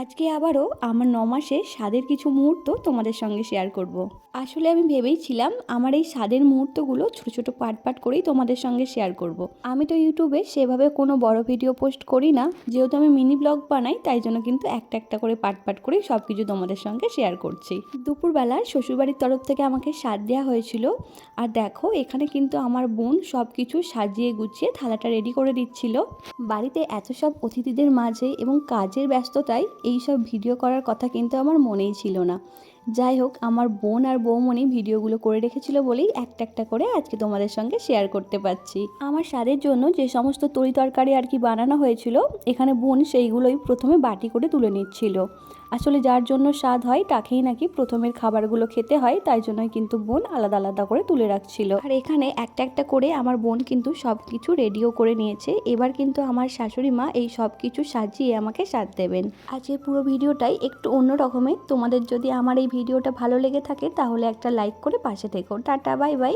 আজকে আবারও আমার ৯ মাসের স্বাদের কিছু মুহূর্ত তোমাদের সঙ্গে শেয়ার করব। আসলে আমি ভেবেইছিলাম আমার এই স্বাদের মুহূর্তগুলো ছোট ছোট পার্ট করেই তোমাদের সঙ্গে শেয়ার করব। আমি তো ইউটিউবে সেভাবে কোনো বড় ভিডিও পোস্ট করি না, যেহেতু আমি মিনি ব্লগ বানাই, তাই জন্য কিন্তু একটা একটা করে পার্ট করেই সব কিছু তোমাদের সঙ্গে শেয়ার করছি। দুপুরবেলা শ্বশুরবাড়ির তরফ থেকে আমাকে স্বাদ দেওয়া হয়েছিল। আর দেখো, এখানে কিন্তু আমার বোন সব কিছু সাজিয়ে গুছিয়ে থালাটা রেডি করে দিচ্ছিল। বাড়িতে এত সব অতিথিদের মাঝে এবং কাজের ব্যস্ততায় এই সব ভিডিও করার কথা কিন্তু আমার মনেই ছিল না। যাই হোক, আমার বোন আর বৌমণি ভিডিওগুলো করে রেখেছিল বলেই একটা একটা করে আজকে তোমাদের সঙ্গে শেয়ার করতে পারছি। আমার স্বাদের জন্য যে সমস্ত তরি তরকারি আর কি বানানো হয়েছিল, এখানে বোন সেইগুলোই প্রথমে বাটি করে তুলে নিচ্ছিল। আসলে যার জন্য স্বাদ হয় তাকেই নাকি প্রথমের খাবারগুলো খেতে হয়, তাই জন্যই কিন্তু বোন আলাদা আলাদা করে তুলে রাখছিল। আর এখানে একটা একটা করে আমার বোন কিন্তু সব কিছু রেডিও করে নিয়েছে। এবার কিন্তু আমার শাশুড়ি মা এই সব কিছু সাজিয়ে আমাকে স্বাদ দেবেন। আজকের পুরো ভিডিওটাই একটু অন্য রকমের। তোমাদের যদি আমার এই ভিডিওটা ভালো লেগে থাকে তাহলে একটা লাইক করে পাশে থেকো। Tata, bye bye.